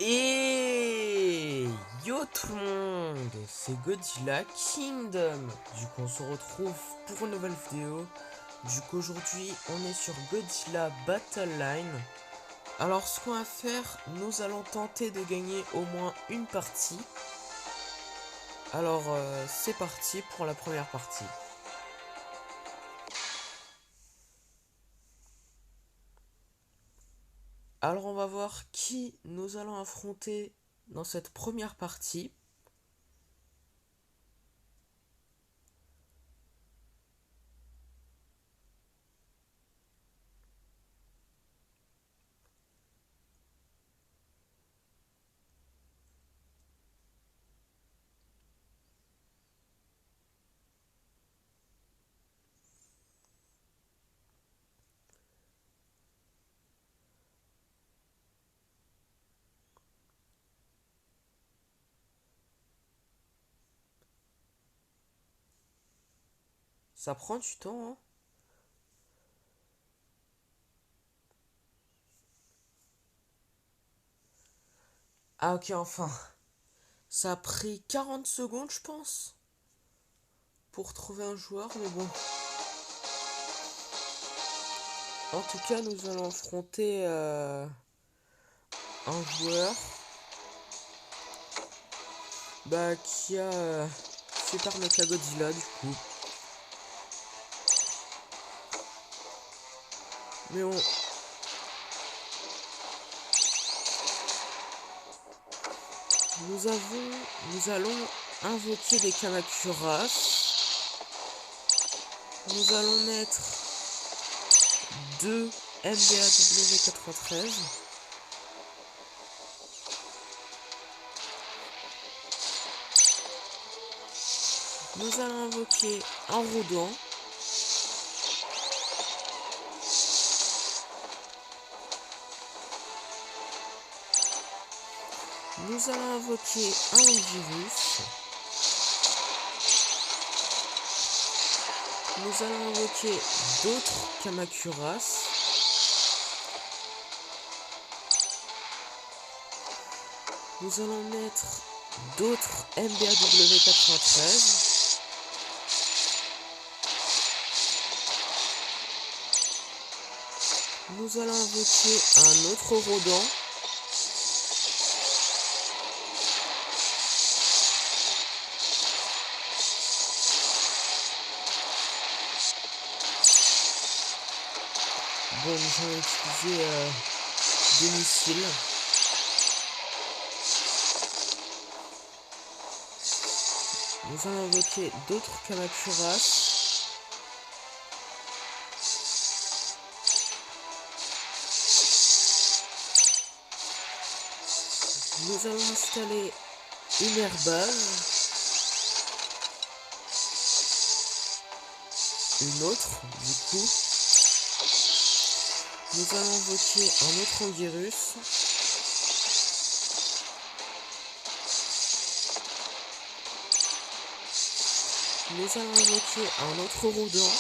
Et yo tout le monde, c'est Godzilla Kingdom. Du coup on se retrouve pour une nouvelle vidéo. Du coup aujourd'hui on est sur Godzilla Battle Line. Alors ce qu'on va faire, nous allons tenter de gagner au moins une partie. Alors c'est parti pour la première partie. Alors on va voir qui nous allons affronter dans cette première partie. Ça prend du temps, hein. Ah ok, enfin. Ça a pris 40 secondes, je pense, pour trouver un joueur, mais bon. En tout cas, nous allons affronter un joueur qui a Super Mechagodzilla, du coup. Mais on... Nous allons invoquer des Kamacuras. Nous allons mettre 2 MBAW93. Nous allons invoquer un Rodin. Nous allons invoquer un virus. Nous allons invoquer d'autres Kamacuras. Nous allons mettre d'autres MBAW93. Nous allons invoquer un autre Rodin. Bon, nous allons utiliser des missiles. Nous allons invoquer d'autres Kamacuras. Nous allons installer une airbase. Une autre, du coup. Nous allons invoquer un autre Anguirus. Nous allons invoquer un autre Rodin.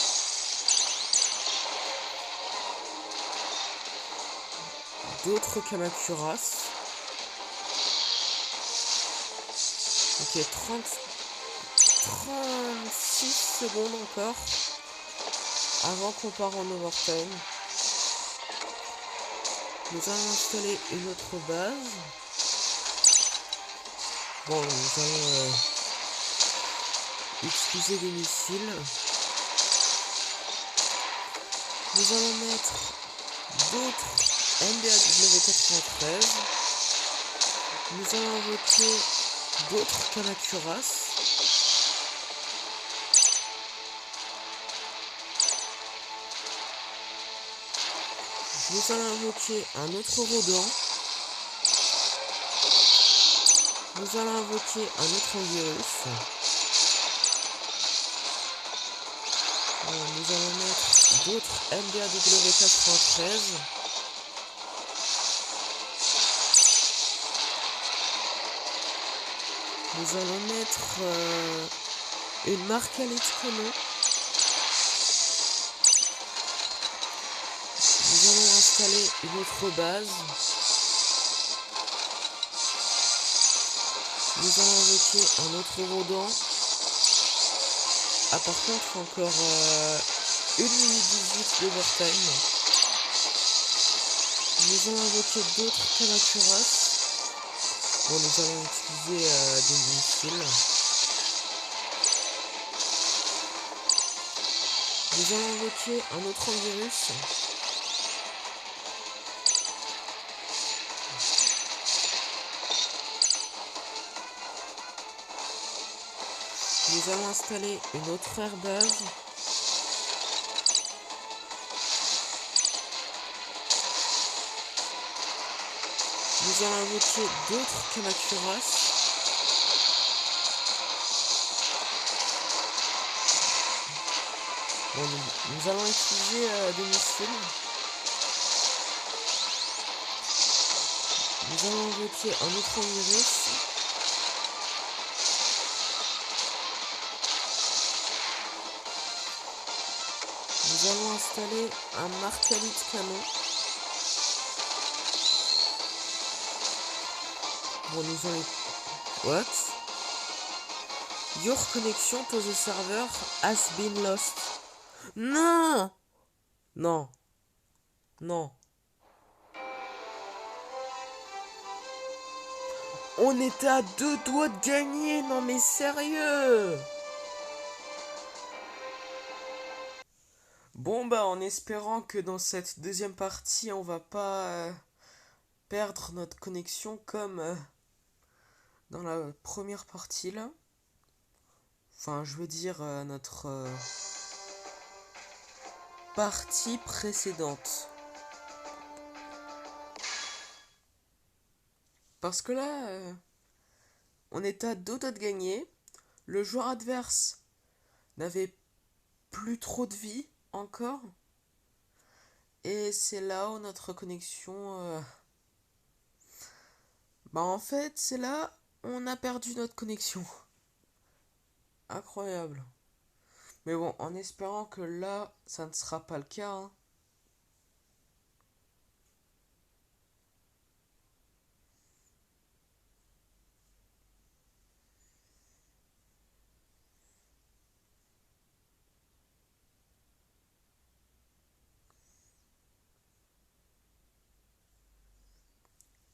D'autres Kamacuras. Ok, 36 secondes encore avant qu'on part en overtime. Nous allons installer une autre base. Bon, nous allons utiliser des missiles. Nous allons mettre d'autres MBAW93. Nous allons invoquer d'autres Kamacuras. Nous allons invoquer un autre Rodin. Nous allons invoquer un autre virus. Nous allons mettre d'autres MBAW93. Nous allons mettre une marque à Chrono. Nous allons installer une autre base. Nous allons invoquer un autre rodent. Ah, par contre, encore 1 minute 18 d'overtime. Nous allons invoquer d'autres Kamacuras. Bon, nous allons utiliser des missiles. Nous allons invoquer un autre Anguirus. Nous allons installer une autre airbase. Nous allons invoquer d'autres Kamacuras. Bon, nous allons utiliser des missiles. Nous allons invoquer un autre Anguirus. Nous allons installer un Marcalite canon. Bon, nous allons... What? Your connection to the server has been lost. Non! Non. Non. On était à 2 doigts de gagner. Non mais sérieux? Bon bah en espérant que dans cette deuxième partie on va pas perdre notre connexion comme dans la première partie là. Enfin je veux dire notre partie précédente. Parce que là on était à 2 doigts de gagner. Le joueur adverse n'avait plus trop de vie encore. Et c'est là où notre connexion... Bah en fait, c'est là où on a perdu notre connexion. Incroyable. Mais bon, en espérant que là, ça ne sera pas le cas. Hein.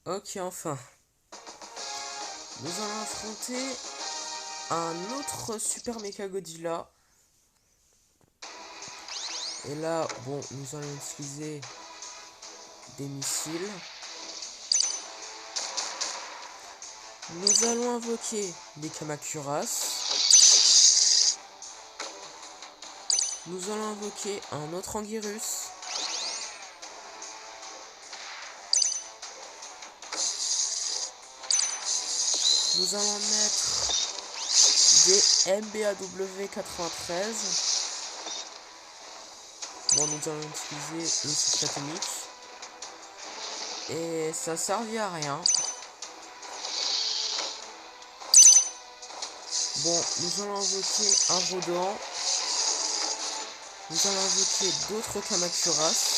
Ok, enfin. Nous allons affronter un autre Super Mecha Godzilla. Et là, bon, nous allons utiliser des missiles. Nous allons invoquer des Kamacuras. Nous allons invoquer un autre Anguirus. Nous allons mettre des MBAW 93. Bon, nous allons utiliser le souffle atomique. Et ça servit à rien. Bon, nous allons invoquer un rodent. Nous allons invoquer d'autres Kamacuras.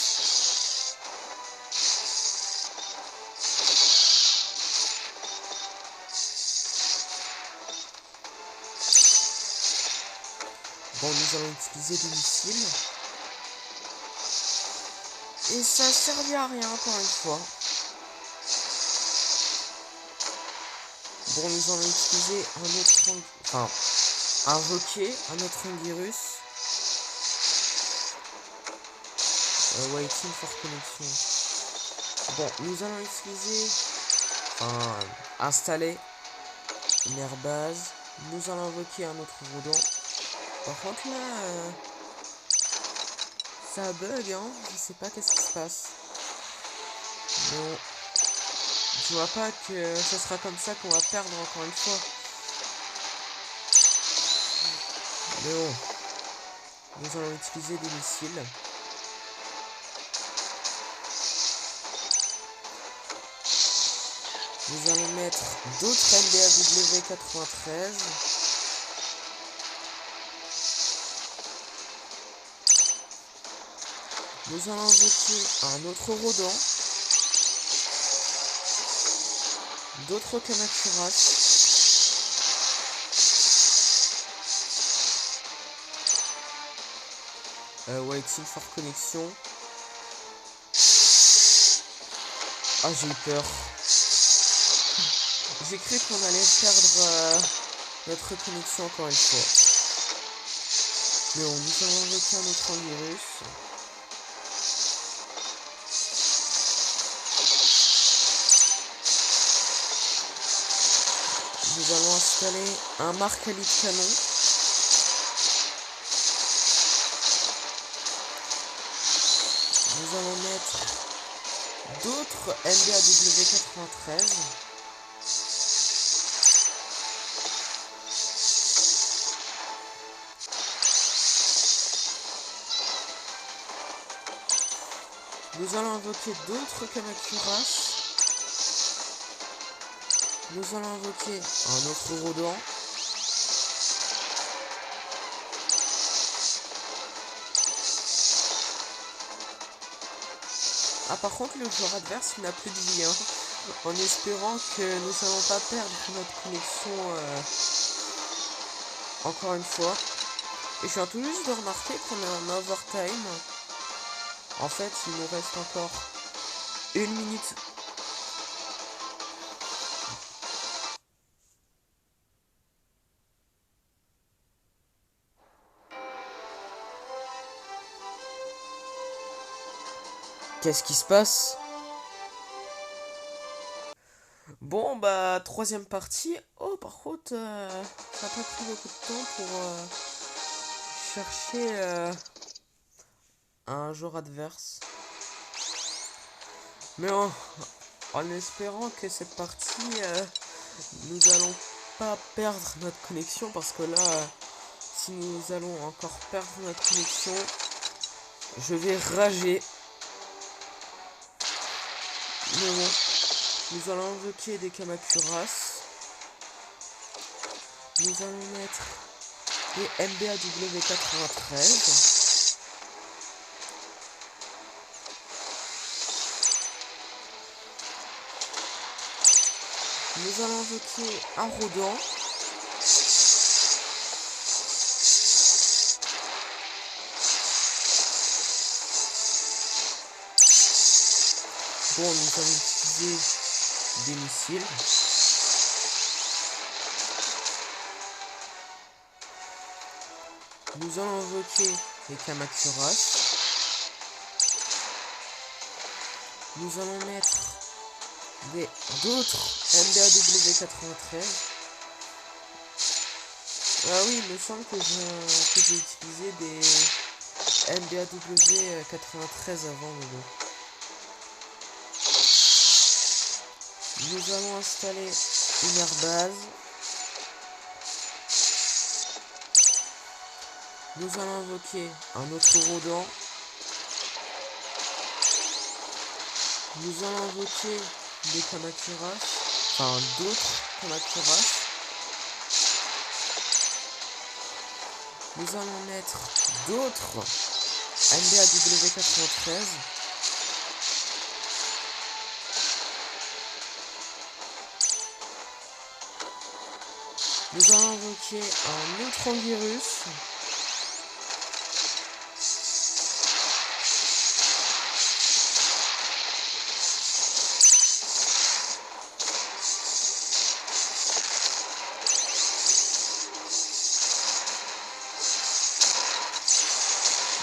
Bon, nous allons utiliser des missiles. Et ça a servi à rien encore une fois. Bon, nous allons utiliser un autre... Enfin, invoquer un autre Anguirus. Waiting for connection. Bon, nous allons utiliser... Enfin, installer une airbase. Nous allons invoquer un autre rodon. Par contre là, ça bug hein, je sais pas qu'est-ce qui se passe. Bon, je vois pas que ce sera comme ça qu'on va perdre encore une fois. Mais bon, nous allons utiliser des missiles. Nous allons mettre d'autres MBAW 93. Nous allons invoquer un autre rodent, d'autres Kamacuras. waiting for connection. Ah, j'ai eu peur. J'ai cru qu'on allait perdre notre connexion encore une fois. Mais on nous avons invoqué un autre virus. Nous allons installer un marque-à-lit de canon. Nous allons mettre d'autres MBAW93. Nous allons invoquer d'autres Kamacuras. Nous allons invoquer un autre Rodent. Ah, par contre, le joueur adverse n'a plus de vie, hein, en espérant que nous n'allons pas perdre notre connexion encore une fois. Et je viens tout juste de remarquer qu'on est en overtime. En fait, il nous reste encore 1 minute. Qu'est-ce qui se passe? Bon, bah, troisième partie. Oh, par contre, ça n'a pas pris beaucoup de temps pour chercher un joueur adverse. Mais en espérant que cette partie, nous allons pas perdre notre connexion, parce que là, si nous allons encore perdre notre connexion, je vais rager. Mais bon, nous allons invoquer des Kamacuras. Nous allons mettre des MBAW93. Nous allons invoquer un Rodent. Bon, nous allons utiliser des missiles. Nous allons invoquer les Kamacuras. Nous allons mettre d'autres MBAW93. Ah oui, il me semble que j'ai utilisé des MBAW93 avant, mais bon. Nous allons installer une airbase. Nous allons invoquer un autre Rodent. Nous allons invoquer des Kamacuras, enfin d'autres Kamacuras. Nous allons mettre d'autres MBAW93. Nous allons invoquer un autre antivirus.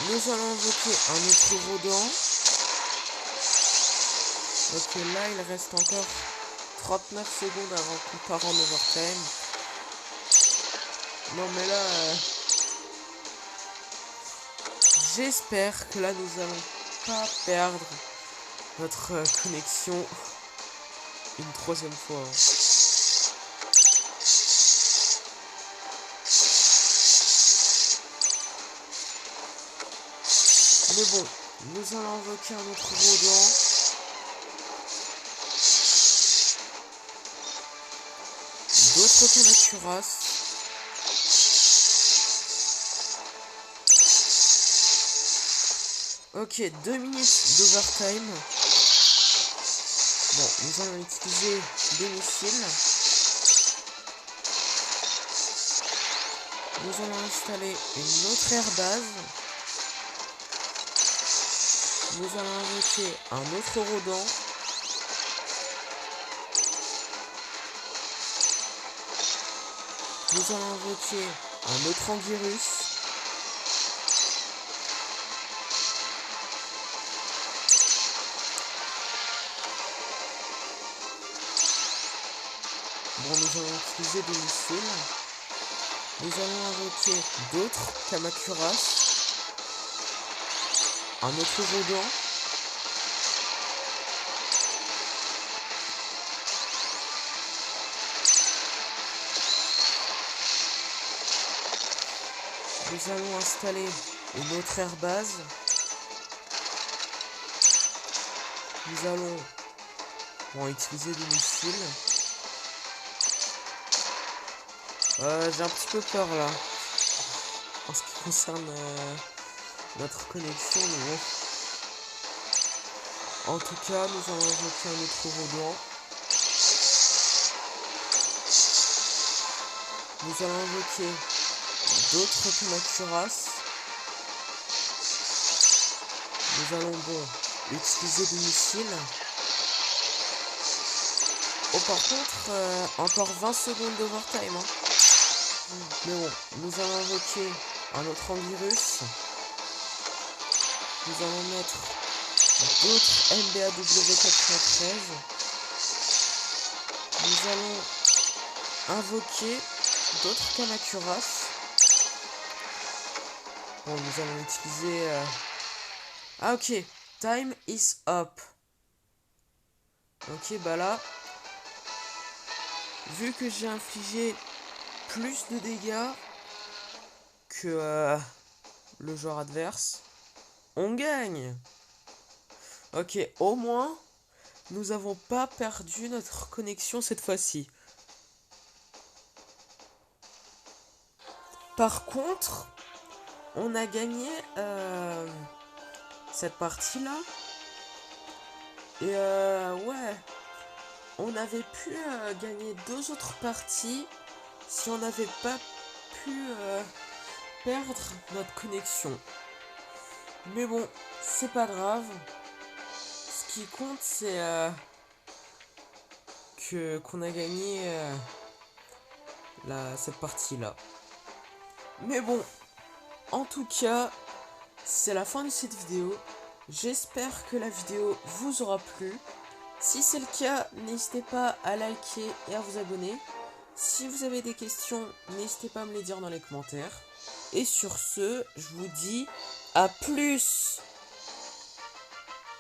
Nous allons invoquer un autre Rodent. Donc là, il reste encore 39 secondes avant qu'on part en overtime. Non mais là, j'espère que là nous allons pas perdre notre connexion une troisième fois. Mais bon, nous allons invoquer un autre Rodent. D'autres Kamacuras. Ok, 2 minutes d'overtime. Bon, nous allons utiliser des missiles. Nous allons installer une autre airbase. Nous allons invoquer un autre Rodent. Nous allons invoquer un autre Anguirus. Bon, nous allons utiliser des missiles. Nous allons invoquer d'autres Kamacuras. Un autre Rodent. Nous allons installer une autre airbase. Nous allons utiliser des missiles. J'ai un petit peu peur là. En ce qui concerne notre connexion. Mais bon. En tout cas, nous allons invoquer un autre Rodent. Nous allons invoquer d'autres Kamacuras. Nous allons utiliser des missiles. Oh, par contre, encore 20 secondes d'overtime. Hein. Mais bon, nous allons invoquer un autre Anguirus. Nous allons mettre d'autres MBAW93. Nous allons invoquer d'autres Kamacuras. Bon, nous allons utiliser... Ah, ok. Time is up. Ok, bah là... Vu que j'ai infligé plus de dégâts que le joueur adverse, on gagne. Ok, au moins, nous n'avons pas perdu notre connexion cette fois-ci. Par contre, on a gagné cette partie-là. Et ouais, on avait pu gagner 2 autres parties si on n'avait pas pu perdre notre connexion. Mais bon, c'est pas grave. Ce qui compte, c'est qu'on a gagné cette partie-là. Mais bon, en tout cas, c'est la fin de cette vidéo. J'espère que la vidéo vous aura plu. Si c'est le cas, n'hésitez pas à liker et à vous abonner. Si vous avez des questions, n'hésitez pas à me les dire dans les commentaires. Et sur ce, je vous dis à plus!